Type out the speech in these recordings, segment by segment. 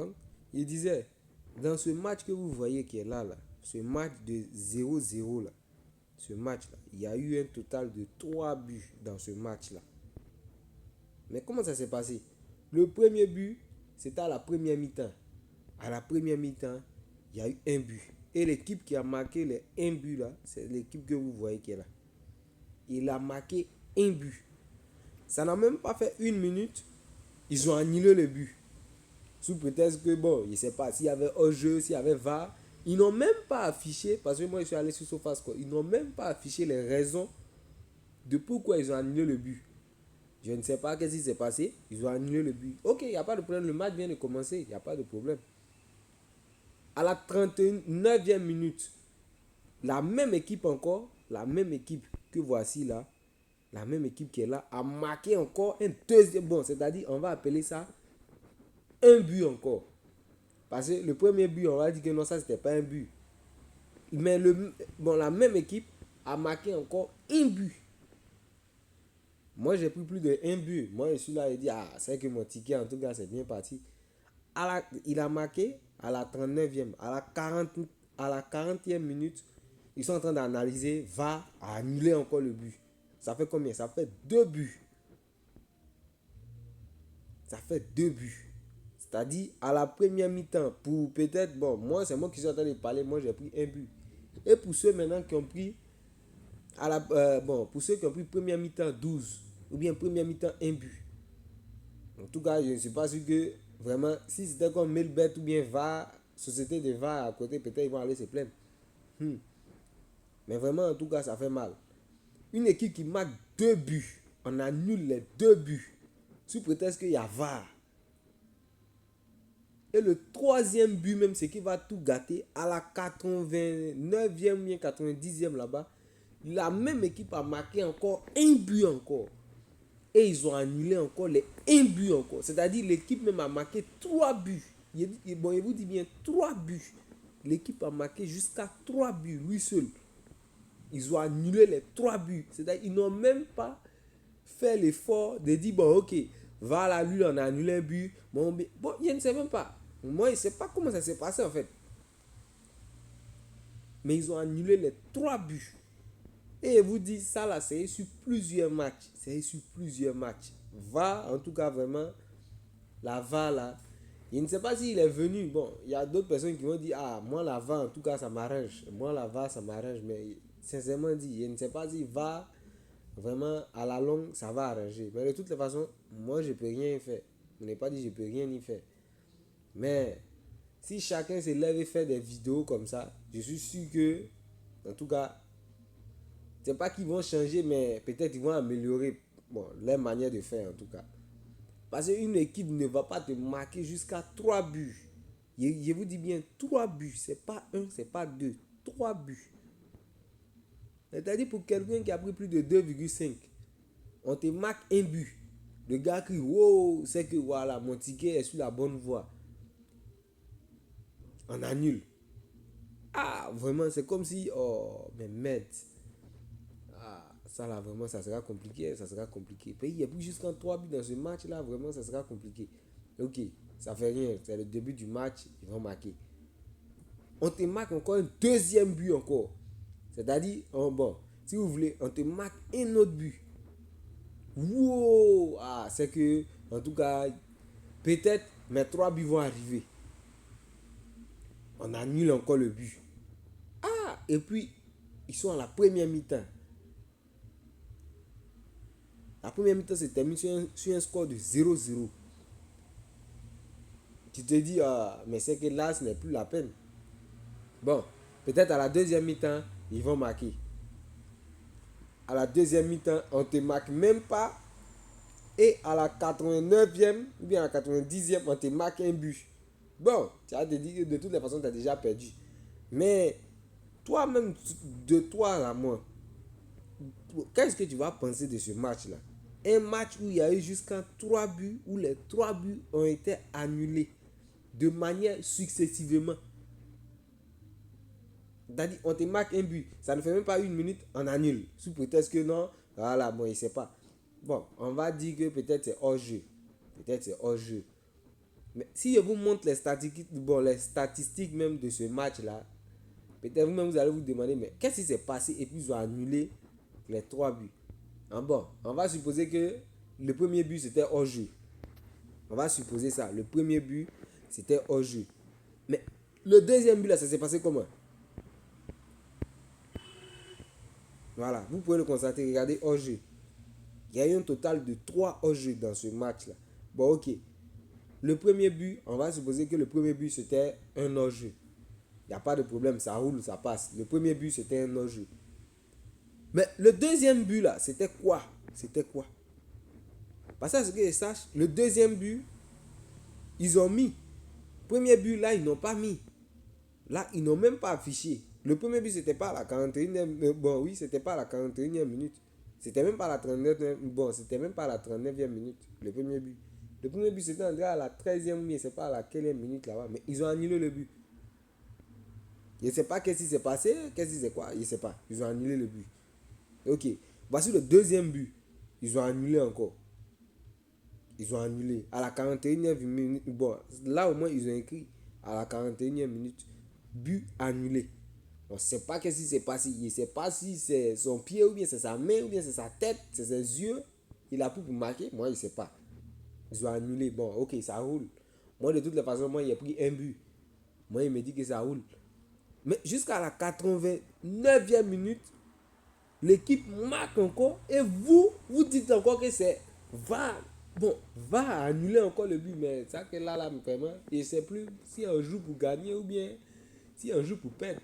Donc, il disait, dans ce match que vous voyez qui est là, ce match de 0-0 là, ce match-là, il y a eu un total de 3 buts dans ce match-là. Mais comment ça s'est passé? Le premier but, c'était à la première mi-temps. À la première mi-temps, il y a eu un but. Et l'équipe qui a marqué les 1 but là, c'est l'équipe que vous voyez qui est là. Il a marqué un but. Ça n'a même pas fait une minute. Ils ont annulé le but. Sous prétexte que, bon, je ne sais pas s'il y avait hors-jeu, s'il y avait VAR. Ils n'ont même pas affiché, parce que moi je suis allé sur SofaScore, ils n'ont même pas affiché les raisons de pourquoi ils ont annulé le but. Je ne sais pas qu'est-ce qui s'est passé. Ils ont annulé le but. Ok, il n'y a pas de problème. Le match vient de commencer. Il n'y a pas de problème. À la 39e minute, la même équipe encore, la même équipe que voici là, la même équipe qui est là, a marqué encore un deuxième. Bon, c'est-à-dire, on va appeler ça un but encore. Parce que le premier but, on va dire que non, ça, c'était pas un but. Mais la même équipe a marqué encore un but. Moi, j'ai pris plus de un but. Moi, je suis là et dit, ah, c'est que mon ticket, en tout cas, c'est bien parti. Il a marqué à la 39e, à la 40e minute, ils sont en train d'analyser, va annuler encore le but. Ça fait combien? Ça fait 2 buts. Ça fait 2 buts. C'est-à-dire, à la première mi-temps, pour peut-être, bon, moi, c'est moi qui suis en train de parler, moi, j'ai pris un but. Et pour ceux maintenant qui ont pris, pour ceux qui ont pris première mi-temps 12, ou bien première mi-temps un but. En tout cas, je ne suis pas sûr que vraiment, si c'était comme Melbet ou bien VAR, société de VAR à côté, peut-être ils vont aller se plaindre. Mais vraiment, en tout cas, ça fait mal. Une équipe qui marque 2 buts, on annule les 2 buts, sous prétexte qu'il y a VAR. Et le troisième but même, c'est qui va tout gâter, à la 89e ou bien 90e là-bas, la même équipe a marqué encore un but encore. Et ils ont annulé encore les 1 but encore. C'est-à-dire l'équipe même a marqué 3 buts. Bon, il vous dit bien 3 buts. L'équipe a marqué jusqu'à 3 buts, lui seul. Ils ont annulé les 3 buts. C'est-à-dire qu'ils n'ont même pas fait l'effort de dire, bon, ok, voilà, lui, on a annulé un but. Bon, je ne sais même pas. Moi, je ne sais pas comment ça s'est passé en fait. Mais ils ont annulé les 3 buts. Et je vous dis, ça là, c'est sur plusieurs matchs. C'est sur plusieurs matchs. Va, en tout cas, vraiment, la VAR là, je ne sais pas s'il est venu. Bon, il y a d'autres personnes qui vont dire, ah, moi la VAR, en tout cas, ça m'arrange. Moi la VAR, ça m'arrange. Mais sincèrement dit, je ne sais pas si VAR, vraiment, à la longue, ça va arranger. Mais de toutes les façons, moi, je ne peux rien faire. Je n'ai pas dit, je ne peux rien y faire. Mais si chacun se lève et fait des vidéos comme ça, je suis sûr que, en tout cas, c'est pas qu'ils vont changer, mais peut-être ils vont améliorer, bon, leur manière de faire en tout cas. Parce qu'une équipe ne va pas te marquer jusqu'à 3 buts. Je vous dis bien 3 buts. C'est pas un, c'est pas deux. 3 buts. C'est-à-dire pour quelqu'un qui a pris plus de 2,5, on te marque un but. Le gars crie, wow, c'est que voilà, mon ticket est sur la bonne voie. On annule. Ah, vraiment, c'est comme si, oh, mais merde. Ah, ça là, vraiment, ça sera compliqué. Ça sera compliqué. Puis il y a plus jusqu'en 3 buts dans ce match là, vraiment, ça sera compliqué. Ok, ça fait rien. C'est le début du match, ils vont marquer. On te marque encore un deuxième but encore. C'est-à-dire, bon, si vous voulez, on te marque un autre but. Wow! Ah, c'est que, en tout cas, peut-être mes 3 buts vont arriver. On annule encore le but. Ah, et puis, ils sont à la première mi-temps. La première mi-temps se termine sur un score de 0-0. Tu te dis, ah, mais c'est que là, ce n'est plus la peine. Bon, peut-être à la deuxième mi-temps, ils vont marquer. À la deuxième mi-temps, on ne te marque même pas. Et à la 89e ou bien à la 90e, on te marque un but. Bon, tu as te dire que de toutes les façons, tu as déjà perdu. Mais toi-même, de toi à moi, qu'est-ce que tu vas penser de ce match-là? Un match où il y a eu jusqu'à 3 buts, où les 3 buts ont été annulés de manière successivement. C'est-à-dire, on te marque un but, ça ne fait même pas une minute, on annule. Sous prétexte que non, voilà, bon, il ne sait pas. Bon, on va dire que peut-être c'est hors-jeu. Peut-être c'est hors-jeu. Mais si je vous montre les statistiques même de ce match-là, peut-être vous-même vous allez vous demander, mais qu'est-ce qui s'est passé? Et puis ils ont annulé les 3 buts. Bon, on va supposer que le premier but c'était hors-jeu. On va supposer ça. Le premier but c'était hors-jeu. Mais le deuxième but là, ça s'est passé comment? Voilà, vous pouvez le constater. Regardez hors-jeu. Il y a eu un total de 3 hors-jeu dans ce match-là. Bon, ok. Le premier but, on va supposer que le premier but c'était un hors-jeu. Il n'y a pas de problème, ça roule, ça passe. Le premier but c'était un hors-jeu. Mais le deuxième but là, c'était quoi? C'était quoi? Parce que à ce que je sache, le deuxième but, ils ont mis. Premier but là, ils n'ont pas mis. Là, ils n'ont même pas affiché. Le premier but, c'était pas à la 41e. Bon, oui, c'était pas à la 41e minute. C'était même pas à la 39e. Bon, c'était même pas à la 39e minute. Le premier but. Le premier but, c'était à la 13e, mais c'est pas à la quelle minute là-bas. Mais ils ont annulé le but. Je ne sais pas qu'est-ce qui s'est passé. Qu'est-ce qui c'est quoi? Je ne sais pas. Ils ont annulé le but. Ok. Voici le deuxième but. Ils ont annulé encore. Ils ont annulé. À la 41e minute. Bon, là au moins, ils ont écrit à la 41e minute. But annulé. On ne sait pas qu'est-ce qui s'est passé. Il ne sait pas si c'est son pied ou bien c'est sa main ou bien c'est sa tête, c'est ses yeux. Il a pu pour marquer. Moi, je ne sais pas. Ils ont annulé. Bon, ok, ça roule. Moi, de toutes les façons, moi, il a pris un but. Moi, il me dit que ça roule. Mais jusqu'à la 89e minute, l'équipe marque encore. Et vous dites encore que c'est va. Bon, va annuler encore le but. Mais ça que là, vraiment, je ne sais plus si on joue pour gagner ou bien si on joue pour perdre.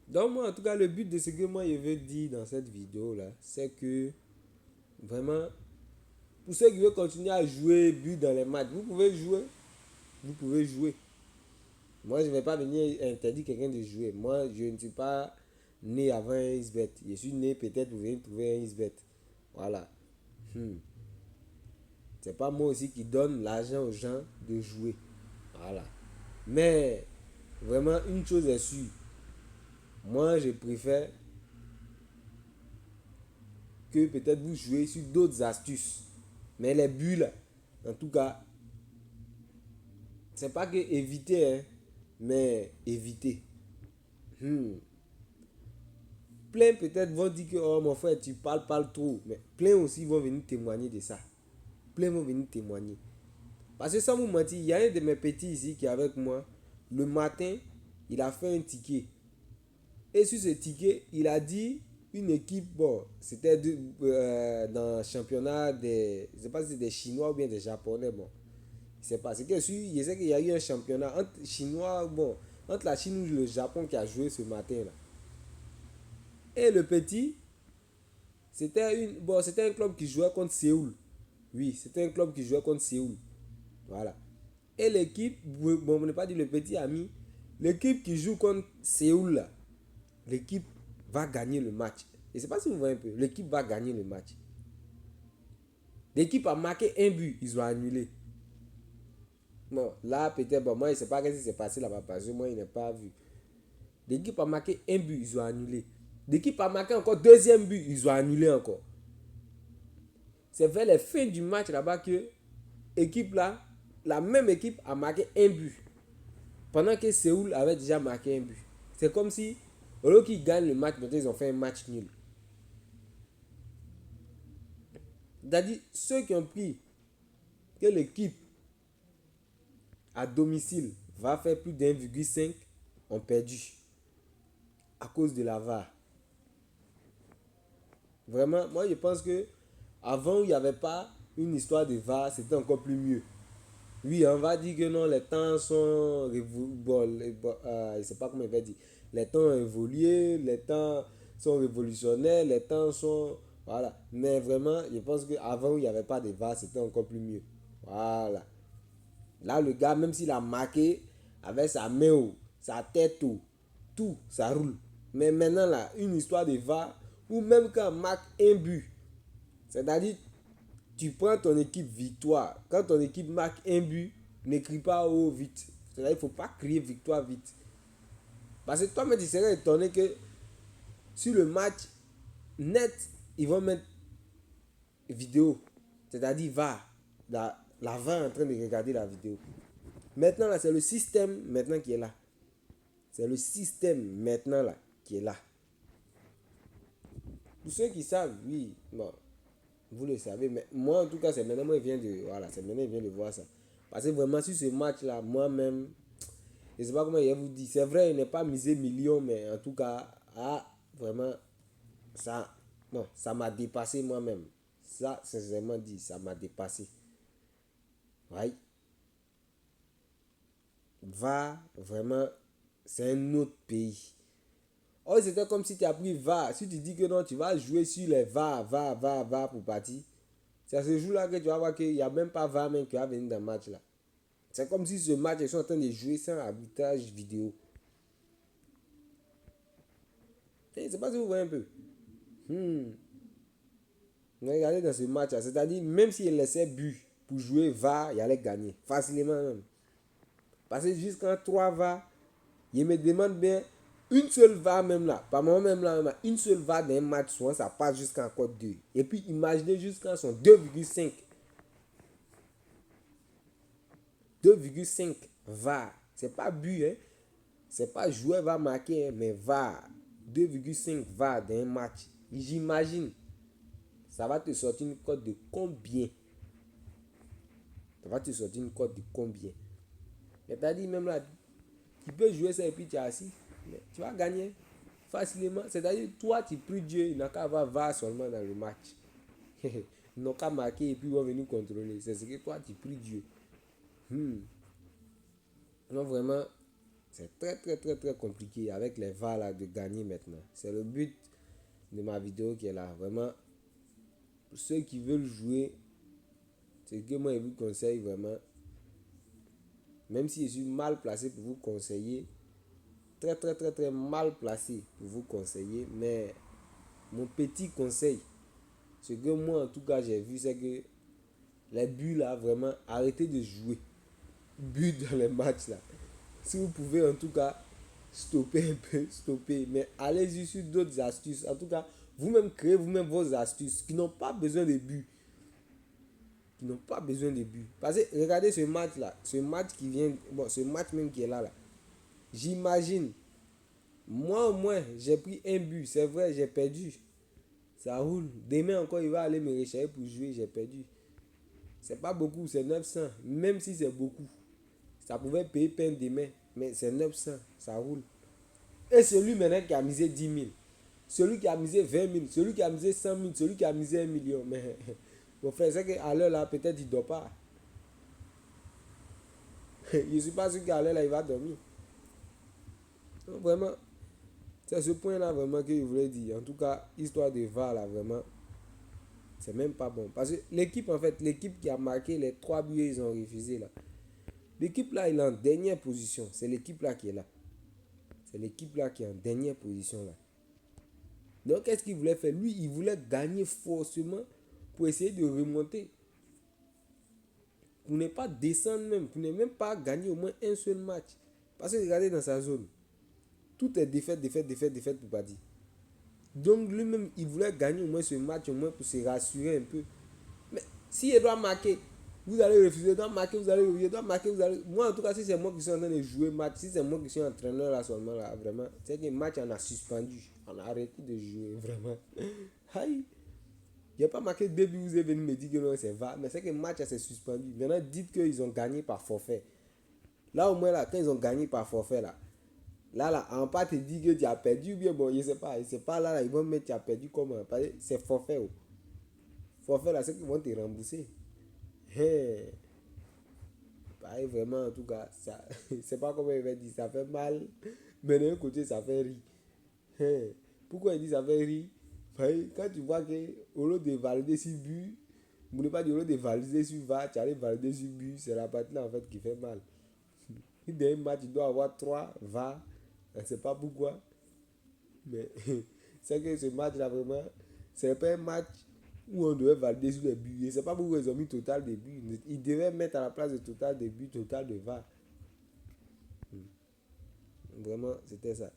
Donc moi, en tout cas, le but de ce que moi je veux dire dans cette vidéo là, c'est que vraiment, pour ceux qui veulent continuer à jouer but dans les matchs, vous pouvez jouer. Vous pouvez jouer. Moi, je ne vais pas venir interdire quelqu'un de jouer. Moi, je ne suis pas né avant un Xbet. Je suis né peut-être pour venir trouver un Xbet. Voilà. C'est pas moi aussi qui donne l'argent aux gens de jouer. Voilà. Mais vraiment, une chose est sûre. Moi, je préfère que peut-être vous jouez sur d'autres astuces. Mais les buts là, en tout cas, c'est pas que éviter, hein, mais éviter. Plein peut-être vont dire que oh mon frère, tu parles trop. Mais plein aussi vont venir témoigner de ça. Plein vont venir témoigner. Parce que sans vous mentir, il y a un de mes petits ici qui est avec moi. Le matin, il a fait un ticket. Et sur ce ticket, il a dit une équipe, bon, c'était dans le championnat des, je ne sais pas si c'est des Chinois ou bien des Japonais, bon. Je sais pas, c'est que je sais qu'il y a eu un championnat entre Chinois, bon, entre la Chine ou le Japon qui a joué ce matin là. Et le petit, c'était un club qui jouait contre Séoul. Oui, c'était un club qui jouait contre Séoul. Voilà. Et l'équipe, bon, on ne pas dit le petit ami, l'équipe qui joue contre Séoul là, l'équipe va gagner le match. Je ne sais pas si vous voyez un peu. L'équipe va gagner le match. L'équipe a marqué un but, ils ont annulé. Bon, là, peut-être, bon, moi, je ne sais pas ce qui s'est passé là-bas parce que moi, il n'a pas vu. L'équipe a marqué un but, ils ont annulé. L'équipe a marqué encore deuxième but, ils ont annulé encore. C'est vers la fin du match là-bas que l'équipe là, la même équipe a marqué un but. Pendant que Séoul avait déjà marqué un but. C'est comme si, au lieu qu'ils gagnent le match, maintenant ils ont fait un match nul. C'est-à-dire, ceux qui ont pris que l'équipe à domicile va faire plus d'1,5 ont perdu à cause de la VAR. Vraiment, moi je pense que avant où il n'y avait pas une histoire de VAR, c'était encore plus mieux. Oui, on va dire que non, les temps sont je ne sais pas comment il va dire. Les temps ont évolué, les temps sont révolutionnaires, les temps sont voilà. Mais vraiment, je pense qu'avant où il n'y avait pas de VAR, c'était encore plus mieux. Voilà. Là, le gars, même s'il a marqué avec sa main ou sa tête ou tout, ça roule. Mais maintenant, là, une histoire de VAR, ou même quand on marque un but, c'est-à-dire, tu prends ton équipe victoire. Quand ton équipe marque un but, n'écris pas oh vite. C'est-à-dire, il ne faut pas crier victoire vite. Parce que toi-même, tu serais étonné que sur le match net, ils vont mettre vidéo. C'est-à-dire VAR. la VAR est en train de regarder la vidéo. Maintenant, là, c'est le système maintenant qui est là. C'est le système maintenant là qui est là. Pour ceux qui savent, oui, bon, vous le savez, mais moi en tout cas, c'est maintenant moi je viens de voilà, c'est maintenant je viens de voir ça. Parce que vraiment sur ce match là, moi-même, je ne sais pas comment je vous dis, c'est vrai, il n'est pas misé millions, mais en tout cas, vraiment, ça, non, ça m'a dépassé moi-même. Ça, sincèrement dit, ça m'a dépassé. Ouais. Va, vraiment, c'est un autre pays. Oh, c'était comme si tu as pris va. Si tu dis que non, tu vas jouer sur les va pour partir. C'est à ce jour-là que tu vas voir qu'il n'y a même pas va même qui va venir dans le match là. C'est comme si ce match, ils sont en train de jouer sans arbitrage vidéo. Je ne sais pas si vous voyez un peu. Regardez dans ce match là. C'est-à-dire, même s'il laissait but pour jouer va, il allait gagner. Facilement même. Parce que jusqu'en 3 va, il me demande bien une seule va même là. Pas moi même là, une seule va dans un match, souvent ça passe jusqu'en code 2. Et puis imaginez jusqu'en son 2,5. 2,5 va. C'est pas but, hein. C'est pas joueur va marquer, hein, mais va. 2,5 va dans un match. J'imagine. Ça va te sortir une cote de combien? Ça va te sortir une cote de combien? Mais t'as dit même là, tu peux jouer ça et puis tu es assis. Tu vas gagner facilement. C'est-à-dire, toi, tu pries Dieu, il n'a qu'à avoir va seulement dans le match. Ils n'ont qu'à marquer et puis ils vont venir contrôler. C'est ce que toi, tu pries Dieu. Non, vraiment, c'est très compliqué avec les VAR là de gagner maintenant. C'est le but de ma vidéo qui est là. Vraiment, pour ceux qui veulent jouer, c'est que moi je vous conseille vraiment, même si je suis mal placé pour vous conseiller, très mal placé pour vous conseiller, mais mon petit conseil, ce que moi en tout cas j'ai vu, c'est que les buts là, vraiment, arrêtez de jouer buts dans les matchs là. Si vous pouvez en tout cas stopper un peu, stopper, mais allez-y sur d'autres astuces. En tout cas, vous-même créez vous-même vos astuces qui n'ont pas besoin de but. Qui n'ont pas besoin de but. Parce que regardez ce match là, ce match qui vient, bon, ce match même qui est là. J'imagine, moi au moins, j'ai pris un but. C'est vrai, j'ai perdu. Ça roule. Demain encore, il va aller me rechercher pour jouer, j'ai perdu. C'est pas beaucoup, c'est 900. Même si c'est beaucoup, ça pouvait payer peine demain. Mais c'est 900, ça roule. Et celui maintenant qui a misé 10 000, celui qui a misé 20 000, celui qui a misé 100 000, celui qui a misé 1 million. Mais mon frère, c'est qu'à l'heure là, peut-être il ne dort pas. Je ne suis pas sûr qu'à l'heure là, il va dormir. Donc, vraiment, c'est ce point-là vraiment que je voulais dire. En tout cas, histoire de VAR là, vraiment, c'est même pas bon. Parce que l'équipe, en fait, l'équipe qui a marqué les 3 buts, ils ont refusé là. L'équipe là, il est en dernière position. C'est l'équipe là qui est là. C'est l'équipe là qui est en dernière position là. Donc, qu'est-ce qu'il voulait faire? Lui, il voulait gagner forcément pour essayer de remonter. Pour ne pas descendre même. Pour ne même pas gagner au moins un seul match. Parce que regardez dans sa zone. Tout est défaite pour partir. Donc, lui-même, il voulait gagner au moins ce match, au moins pour se rassurer un peu. Mais s'il doit marquer, vous allez refuser, doit marquer, vous allez refuser, doit marquer, vous allez. Moi, en tout cas, si c'est moi qui suis en train de jouer match, si c'est moi qui suis entraîneur là seulement, là, vraiment, c'est que le match, on a suspendu. On a arrêté de jouer, vraiment. Aïe. Il n'y a pas marqué 2 buts, vous êtes venu me dire que non, c'est va. Mais c'est que le match, c'est suspendu. Maintenant, dites qu'ils ont gagné par forfait. Là, au moins, là, quand ils ont gagné par forfait, là, en pas te dire que tu as perdu, bien bon, je sais pas, là, ils vont mettre tu as perdu comment. C'est forfait. Oh. Forfait, là, c'est qu'ils vont te rembourser. Hey. Pareil, vraiment, en tout cas, ça, c'est pas comment il va dire, ça fait mal, mais d'un côté, ça fait rire. Hey. Pourquoi il dit ça fait rire? Pareil, quand tu vois que, au lieu de valider sur but, vous ne pas dire au lieu de valider sur va, tu allais valider sur but, c'est la partie là, en fait, qui fait mal. Dans un match, tu dois avoir 3 va, je ne sais pas pourquoi, mais c'est que ce match-là, vraiment, c'est pas un match où on devait valider sur les buts. Je ne sais pas pourquoi ils ont mis total de buts. Ils devaient mettre à la place de total de buts, total de va. Vraiment, c'était ça.